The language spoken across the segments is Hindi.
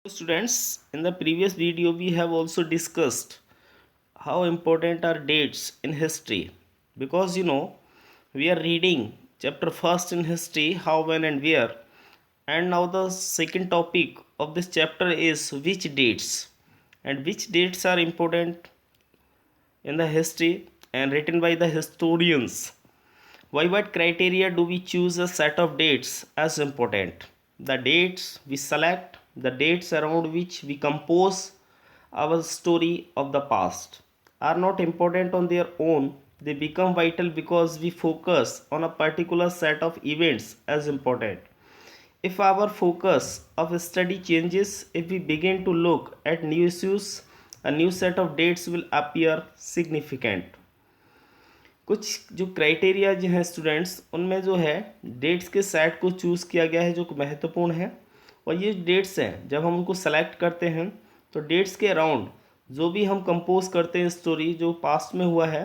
Students, in the previous video we have also discussed how important are dates in history, because we are reading chapter first in history, how, when and where, and now the second topic of this chapter is which dates are important in the history and written by the historians. By what criteria do we choose a set of dates as important? The dates we select, the dates around which we compose our story of the past, are not important on their own. They become vital because we focus on a particular set of events as important. If our focus of study changes, if we begin to look at new issues, a new set of dates will appear significant. कुछ जो क्राइटेरिया जो हैं स्टूडेंट्स, उनमें जो है डेट्स के सेट को चूज़ किया गया है जो महत्वपूर्ण है। और ये डेट्स हैं, जब हम उनको सेलेक्ट करते हैं तो डेट्स के अराउंड जो भी हम कंपोज करते हैं स्टोरी जो पास्ट में हुआ है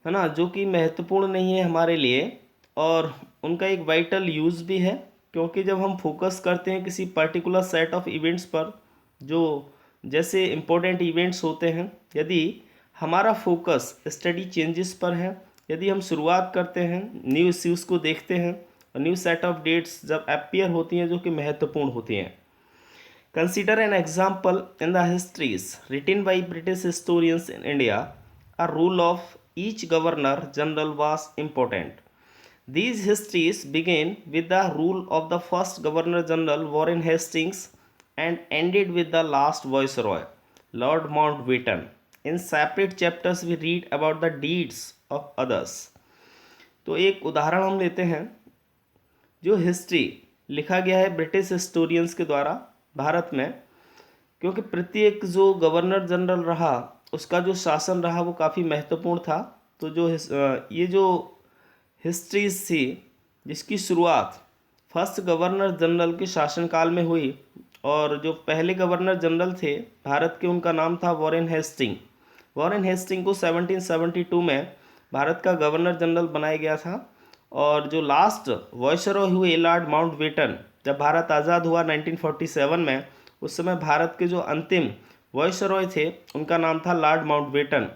ना, जो कि महत्वपूर्ण नहीं है हमारे लिए, और उनका एक वाइटल यूज़ भी है। क्योंकि जब हम फोकस करते हैं किसी पर्टिकुलर सेट ऑफ इवेंट्स पर, जो जैसे इम्पोर्टेंट इवेंट्स होते हैं, यदि हमारा फोकस स्टडी चेंजेस पर है, यदि हम शुरुआत करते हैं न्यू इश्यूज़ को देखते हैं और न्यू सेट ऑफ डेट्स जब अपीयर होती हैं जो कि महत्वपूर्ण होती हैं। Consider an example in the histories written by British historians in India, a rule of each governor general was important. These histories begin with the rule of the first Governor General Warren Hastings and ended with the last Viceroy, Lord Mountbatten. In separate chapters, we read about the deeds of others. तो एक उदाहरण हम लेते हैं जो हिस्ट्री लिखा गया है ब्रिटिश हिस्टोरियंस के द्वारा भारत में, क्योंकि प्रत्येक जो गवर्नर जनरल रहा उसका जो शासन रहा वो काफ़ी महत्वपूर्ण था। तो ये जो हिस्ट्रीज थी जिसकी शुरुआत फर्स्ट गवर्नर जनरल के शासनकाल में हुई, और जो पहले गवर्नर जनरल थे भारत के उनका नाम था वॉरेन हेस्टिंग। वॉरेन हेस्टिंग को 1772 में भारत का गवर्नर जनरल बनाया गया था। और जो लास्ट वॉइसरॉय हुए लॉर्ड माउंटबेटन, जब भारत आज़ाद हुआ 1947 में, उस समय भारत के जो अंतिम वॉइसरॉय थे उनका नाम था लॉर्ड माउंटबेटन।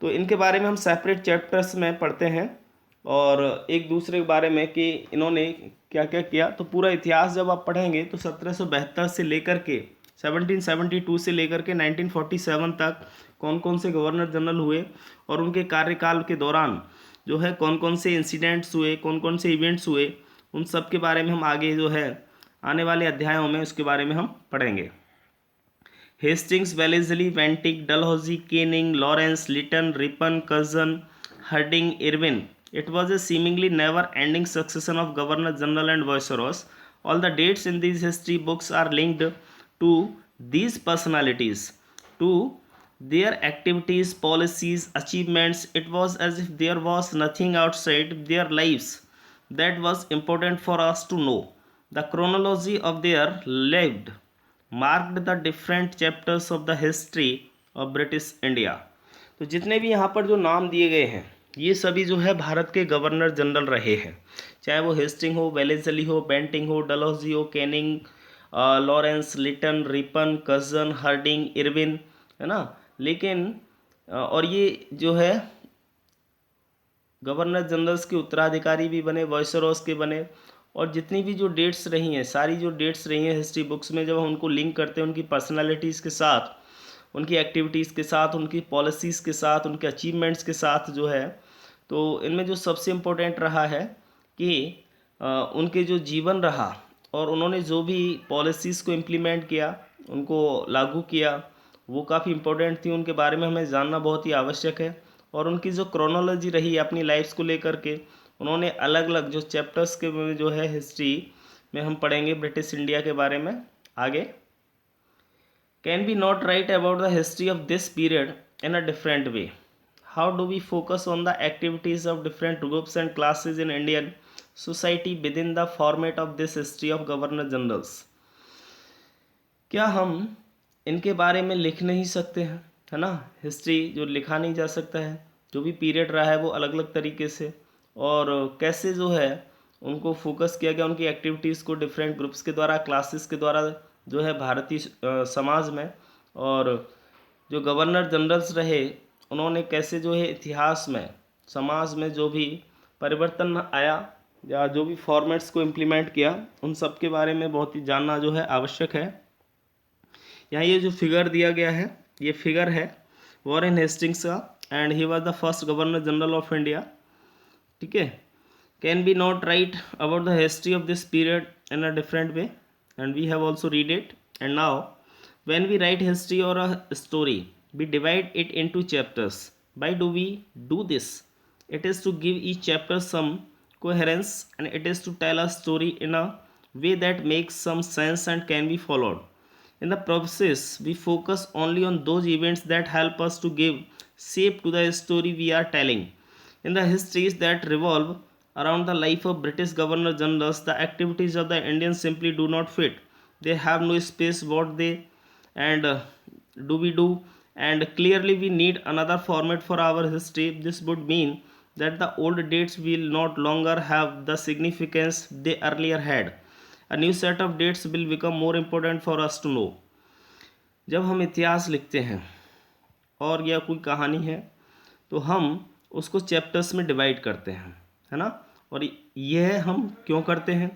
तो इनके बारे में हम सेपरेट चैप्टर्स में पढ़ते हैं और एक दूसरे के बारे में कि इन्होंने क्या क्या किया। तो पूरा इतिहास जब आप पढ़ेंगे तो 1772 से लेकर के 1772 से लेकर के 1947 तक कौन कौन से गवर्नर जनरल हुए और उनके कार्यकाल के दौरान जो है कौन कौन से इंसिडेंट्स हुए, कौन कौन से इवेंट्स हुए, उन सब के बारे में हम आगे जो है आने वाले अध्यायों में उसके बारे में हम पढ़ेंगे। Hastings, Wellesley, Bentinck, Dalhousie, Canning, Lawrence, Lytton, Ripon, Curzon, Hardinge, Irwin. It was a seemingly never-ending succession of governor general and viceroys. All the dates in these history books are linked to these personalities, to their activities, policies, achievements. It was as if there was nothing outside their lives that was important for us to know. The chronology of their lived marked the different chapters of the history of British India. तो जितने भी यहाँ पर जो नाम दिए गए हैं ये सभी जो है भारत के गवर्नर जनरल रहे हैं, चाहे वो हेस्टिंग हो, वेलेस्ली हो, बेंटिंग हो, डलहौजी हो, Canning, Lawrence, Lytton, Ripon, Curzon, Hardinge, Irwin, है ना। लेकिन और ये जो है गवर्नर जनरल्स के उत्तराधिकारी भी बने, वॉइसरॉयस के बने। और जितनी भी जो डेट्स रही हैं, सारी जो डेट्स रही हैं हिस्ट्री बुक्स में, जब हम उनको लिंक करते हैं उनकी पर्सनालिटीज़ के साथ, उनकी एक्टिविटीज़ के साथ, उनकी पॉलिसीज़ के साथ, उनके अचीवमेंट्स के साथ जो है, तो इनमें जो सबसे इम्पोर्टेंट रहा है कि उनके जो जीवन रहा और उन्होंने जो भी पॉलिसीज़ को इम्प्लीमेंट किया, उनको लागू किया, वो काफ़ी इम्पोर्टेंट थी। उनके बारे में हमें जानना बहुत ही आवश्यक है। और उनकी जो क्रोनोलॉजी रही अपनी लाइफ्स को लेकर के, उन्होंने अलग अलग जो चैप्टर्स के में जो है हिस्ट्री में हम पढ़ेंगे ब्रिटिश इंडिया के बारे में आगे। Can be not write about the history of this period in a different way? How do we focus on the activities of different groups and classes in Indian society within the format of this history of governor generals? क्या हम इनके बारे में लिख नहीं सकते हैं, है ना। हिस्ट्री जो लिखा नहीं जा सकता है, जो भी पीरियड रहा है वो अलग अलग तरीके से, और कैसे जो है उनको फोकस किया गया, उनकी एक्टिविटीज़ को डिफरेंट ग्रुप्स के द्वारा, क्लासेस के द्वारा जो है भारतीय समाज में, और जो गवर्नर जनरल्स रहे उन्होंने कैसे जो है इतिहास में समाज में जो भी परिवर्तन आया या जो भी फॉर्मेट्स को इम्प्लीमेंट किया, उन सब के बारे में बहुत ही जानना जो है आवश्यक है। यहाँ ये जो फिगर दिया गया है, ये फिगर है वॉरेन हेस्टिंग्स का, and he was the first governor general of India. ठीक है, can be not write about the history of this period in a different way, and we have also read it. And now when we write history or a story, we divide it into chapters. Why do we do this? It is to give each chapter some coherence, and it is to tell a story in a way that makes some sense and can be followed. In the process, we focus only on those events that help us to give shape to the story we are telling. In the histories that revolve around the life of British Governor Generals, the activities of the Indians simply do not fit. They have no space what they and do we do, and clearly we need another format for our history. This would mean that the old dates will not longer have the significance they earlier had. A new set of dates will become more important for us to know. जब हम इतिहास लिखते हैं और या कोई कहानी है तो हम उसको चैप्टर्स में डिवाइड करते हैं, है ना। और यह हम क्यों करते हैं?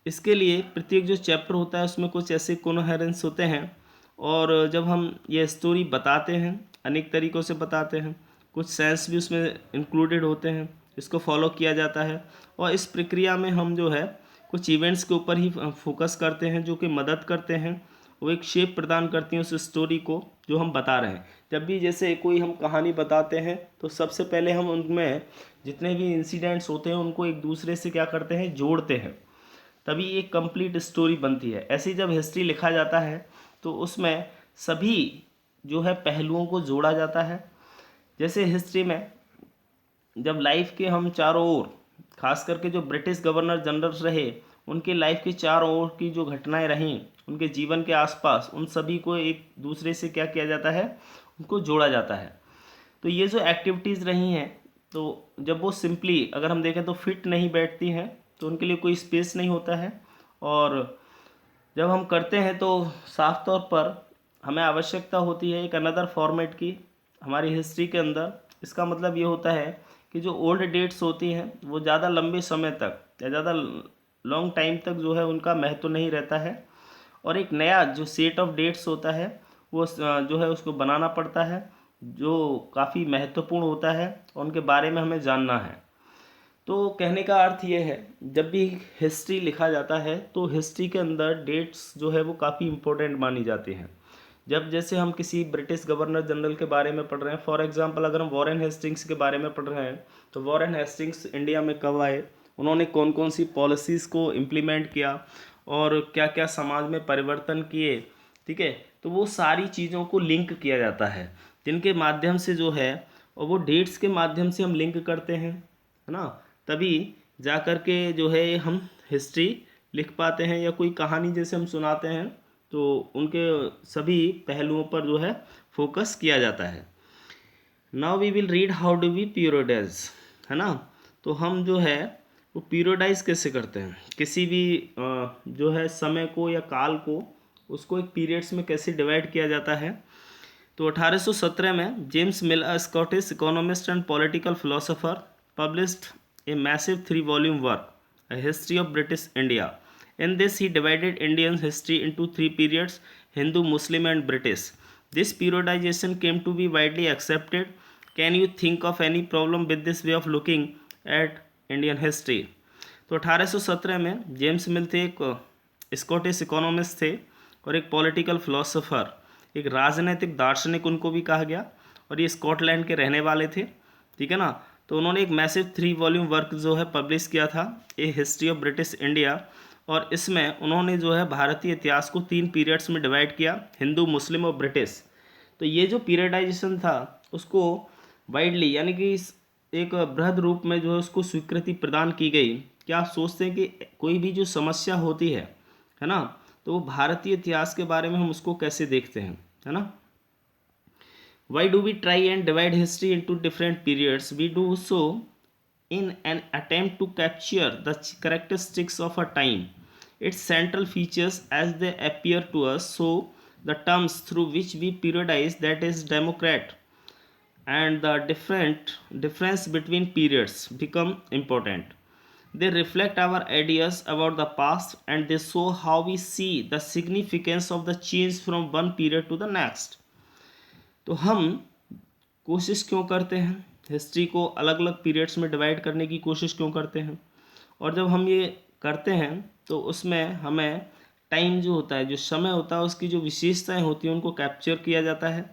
इसके लिए प्रत्येक जो चैप्टर होता है उसमें कुछ ऐसे कोहेरेंस होते हैं, और जब हम ये स्टोरी बताते हैं अनेक तरीक़ों से बताते हैं, कुछ सेंस भी उसमें इंक्लूडेड होते हैं, इसको फॉलो किया जाता है। और इस प्रक्रिया में हम जो है कुछ इवेंट्स के ऊपर ही फोकस करते हैं जो कि मदद करते हैं, वो एक शेप प्रदान करती हैं उस स्टोरी को जो हम बता रहे हैं। जब भी जैसे कोई हम कहानी बताते हैं तो सबसे पहले हम उनमें जितने भी इंसिडेंट्स होते हैं उनको एक दूसरे से क्या करते हैं, जोड़ते हैं, तभी एक कंप्लीट स्टोरी बनती है। ऐसे ही जब हिस्ट्री लिखा जाता है तो उसमें सभी जो है पहलुओं को जोड़ा जाता है। जैसे हिस्ट्री में जब लाइफ के हम चारों ओर, खास करके जो ब्रिटिश गवर्नर जनरल्स रहे उनके लाइफ के चारों ओर की जो घटनाएं रहीं उनके जीवन के आसपास, उन सभी को एक दूसरे से क्या किया जाता है, उनको जोड़ा जाता है। तो ये जो एक्टिविटीज़ रही हैं तो जब वो सिंपली अगर हम देखें तो फिट नहीं बैठती हैं तो उनके लिए कोई स्पेस नहीं होता है, और जब हम करते हैं तो साफ तौर पर हमें आवश्यकता होती है एक अनदर फॉर्मेट की हमारी हिस्ट्री के अंदर। इसका मतलब ये होता है कि जो ओल्ड डेट्स होती हैं वो ज़्यादा लंबे समय तक या ज़्यादा लॉन्ग टाइम तक जो है उनका महत्व नहीं रहता है, और एक नया जो सेट ऑफ डेट्स होता है वो जो है उसको बनाना पड़ता है जो काफ़ी महत्वपूर्ण होता है और उनके बारे में हमें जानना है। तो कहने का अर्थ ये है, जब भी हिस्ट्री लिखा जाता है तो हिस्ट्री के अंदर डेट्स जो है वो काफ़ी इम्पोर्टेंट मानी जाती हैं। जब जैसे हम किसी ब्रिटिश गवर्नर जनरल के बारे में पढ़ रहे हैं, फॉर एग्जांपल अगर हम वॉरेन हेस्टिंग्स के बारे में पढ़ रहे हैं तो वॉरेन हेस्टिंग्स इंडिया में कब आए, उन्होंने कौन कौन सी पॉलिसीज़ को इम्प्लीमेंट किया और क्या क्या समाज में परिवर्तन किए, ठीक है। तो वो सारी चीज़ों को लिंक किया जाता है जिनके माध्यम से जो है, और वो डेट्स के माध्यम से हम लिंक करते हैं, है ना। तभी जा कर के जो है हम हिस्ट्री लिख पाते हैं, या कोई कहानी जैसे हम सुनाते हैं तो उनके सभी पहलुओं पर जो है फोकस किया जाता है। Now we will read how do we periodize, है ना। तो हम जो है वो पीरियडाइज कैसे करते हैं, किसी भी जो है समय को या काल को उसको एक पीरियड्स में कैसे डिवाइड किया जाता है। तो 1817 में James mill, a Scottish economist and political philosopher, published a massive 3-volume work, A History of British India. In this, he divided Indian history into 3 periods: Hindu, Muslim, and British. This periodization came to be widely accepted. Can you think of any problem with this way of looking at Indian history? तो 1817 में जेम्स मिल थे, एक स्कॉटिश इकोनॉमिस्ट थे और एक पॉलिटिकल फिलोसोफर, एक राजनीतिक दार्शनिक उनको भी कहा गया, और ये स्कॉटलैंड के रहने वाले थे, ठीक है ना। तो उन्होंने एक मैसिव 3-वॉल्यूम वर्क जो है पब्लिश किया था, ए हिस्ट्री ऑफ ब्रिटिश इंडिया, और इसमें उन्होंने जो है भारतीय इतिहास को 3 पीरियड्स में डिवाइड किया, हिंदू, मुस्लिम और ब्रिटिश। तो ये जो पीरियडाइजेशन था उसको वाइडली यानी कि एक बृहद रूप में जो है उसको स्वीकृति प्रदान की गई। क्या आप सोचते हैं कि कोई भी जो समस्या होती है ना, तो वो भारतीय इतिहास के बारे में हम उसको कैसे देखते हैं, है ना। Why do we try and divide history into different periods? We do so in an attempt to capture the characteristics of a time. its central features as they appear to us. So the terms through which we periodize, that is democrat, and the difference between periods become important. They reflect our ideas about the past, and they show how we see the significance of the change from one period to the next. तो हम कोशिश क्यों करते हैं हिस्ट्री को अलग अलग पीरियड्स में डिवाइड करने की कोशिश क्यों करते हैं, और जब हम ये करते हैं तो उसमें हमें टाइम जो होता है, जो समय होता है, उसकी जो विशेषताएं होती हैं उनको कैप्चर किया जाता है,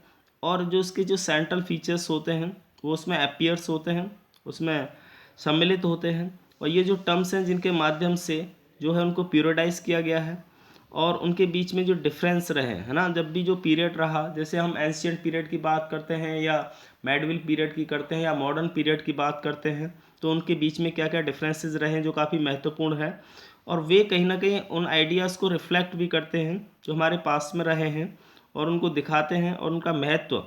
और जो उसके जो सेंट्रल फीचर्स होते हैं वो उसमें अपीयर्स होते हैं, उसमें सम्मिलित होते हैं, और ये जो टर्म्स हैं जिनके माध्यम से जो है उनको पीरियडाइज किया गया है, और उनके बीच में जो डिफरेंस रहे, है ना, जब भी जो पीरियड रहा, जैसे हम एंशियंट पीरियड की बात करते हैं या मेडिवल पीरियड की करते हैं या मॉडर्न पीरियड की बात करते हैं, तो उनके बीच में क्या क्या डिफरेंसेस रहे हैं जो काफ़ी महत्वपूर्ण है, और वे कहीं ना कहीं उन आइडियाज़ को रिफ्लेक्ट भी करते हैं जो हमारे पास में रहे हैं, और उनको दिखाते हैं और उनका महत्व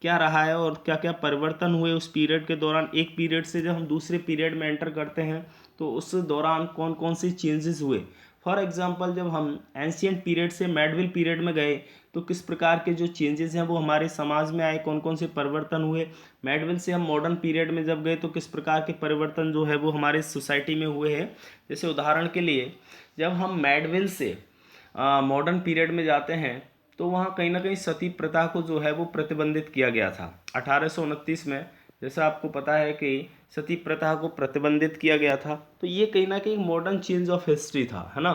क्या रहा है और क्या क्या परिवर्तन हुए उस पीरियड के दौरान। एक पीरियड से जब हम दूसरे पीरियड में एंटर करते हैं तो उस दौरान कौन कौन सी चेंजेस हुए। फॉर एग्जांपल, जब हम एंशियंट पीरियड से मेडिवल पीरियड में गए तो किस प्रकार के जो चेंजेस हैं वो हमारे समाज में आए, कौन कौन से परिवर्तन हुए। मेडिवल से हम मॉडर्न पीरियड में जब गए तो किस प्रकार के परिवर्तन जो है वो हमारे सोसाइटी में हुए हैं। जैसे उदाहरण के लिए, जब हम मेडिवल से मॉडर्न पीरियड में जाते हैं तो वहाँ कहीं ना कहीं सती प्रथा को जो है वो प्रतिबंधित किया गया था 1829 में। जैसा आपको पता है कि सती प्रथा को प्रतिबंधित किया गया था, तो ये कहीं ना कहीं मॉडर्न चेंज ऑफ हिस्ट्री था, है ना।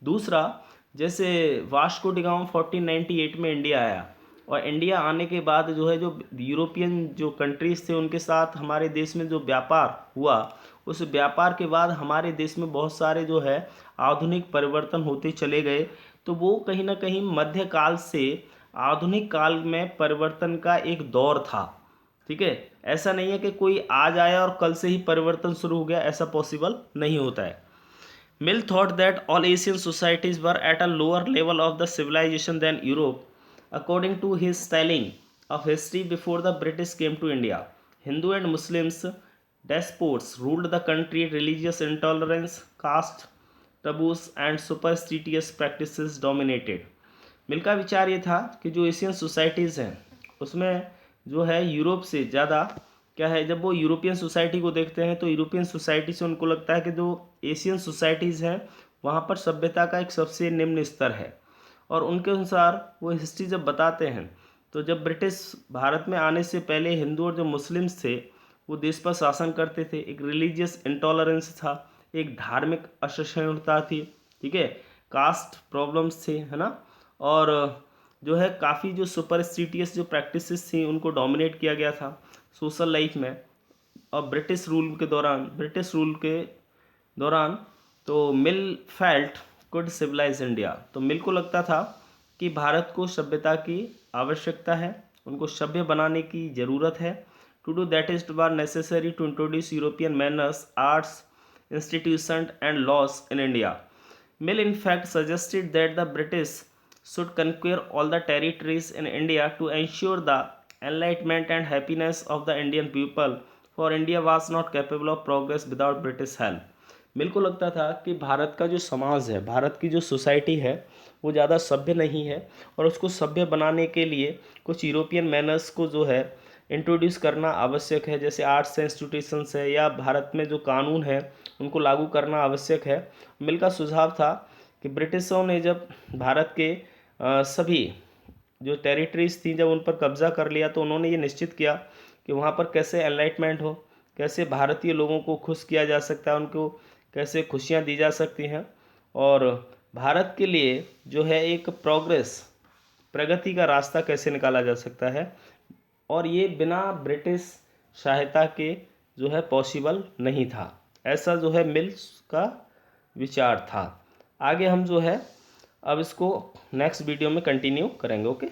दूसरा, जैसे वास्को डी गामा 1498 में इंडिया आया, और इंडिया आने के बाद जो है जो यूरोपियन जो कंट्रीज़ थे उनके साथ हमारे देश में जो व्यापार हुआ, उस व्यापार के बाद हमारे देश में बहुत सारे जो है आधुनिक परिवर्तन होते चले गए। तो वो कहीं ना कहीं मध्यकाल से आधुनिक काल में परिवर्तन का एक दौर था। ठीक है, ऐसा नहीं है कि कोई आज आया और कल से ही परिवर्तन शुरू हो गया, ऐसा पॉसिबल नहीं होता है। Mill thought that all Asian societies were at a lower level of the civilization than Europe, according to his telling of history before the British came to India. Hindu and Muslims despots ruled the country. Religious intolerance, caste taboos and superstitious practices dominated. मिल का विचार ये था कि जो एशियन सोसाइटीज़ हैं उसमें जो है यूरोप से ज़्यादा क्या है, जब वो यूरोपियन सोसाइटी को देखते हैं तो यूरोपियन सोसाइटी से उनको लगता है कि जो एशियन सोसाइटीज़ हैं वहाँ पर सभ्यता का एक सबसे निम्न स्तर है, और उनके अनुसार वो हिस्ट्री जब बताते हैं तो जब ब्रिटिश भारत में आने से पहले हिंदू और जो मुस्लिम्स थे वो देश पर शासन करते थे। एक रिलीजियस इंटॉलरेंस था, एक धार्मिक असहिष्णुता थी, ठीक है, कास्ट प्रॉब्लम्स थे, है ना, और जो है काफ़ी जो सुपरस्टिटियस जो प्रैक्टिसेस थी उनको डोमिनेट किया गया था सोशल लाइफ में। और ब्रिटिश रूल के दौरान तो मिल फेल्ट कुड सिविलाइज इंडिया, तो मिल को लगता था कि भारत को सभ्यता की आवश्यकता है, उनको सभ्य बनाने की ज़रूरत है। To do that is was necessary to introduce European manners, arts, institutions and laws in India. Mill in fact suggested that the British should conquer all the territories in India to ensure the enlightenment and happiness of the Indian people, for India was not capable of progress without British help. मिल को लगता था कि भारत का जो समाज है, भारत की जो सोसाइटी है वो ज़्यादा सभ्य नहीं है, और उसको सभ्य बनाने के लिए कुछ यूरोपियन मैनर्स को जो है इंट्रोड्यूस करना आवश्यक है, जैसे आर्ट्स इंस्टीट्यूशंस है या भारत में जो कानून है उनको लागू करना आवश्यक है। मिल का सुझाव था कि ब्रिटिशों ने जब भारत के सभी जो टेरिटरीज थी जब उन पर कब्जा कर लिया तो उन्होंने ये निश्चित किया कि वहाँ पर कैसे एनलाइटमेंट हो, कैसे भारतीय लोगों को खुश किया जा सकता है, उनको कैसे खुशियाँ दी जा सकती हैं, और भारत के लिए जो है एक प्रगति का रास्ता कैसे निकाला जा सकता है, और ये बिना ब्रिटिश सहायता के जो है पॉसिबल नहीं था। ऐसा जो है मिल्स का विचार था। आगे हम जो है अब इसको नेक्स्ट वीडियो में कंटिन्यू करेंगे। ओके।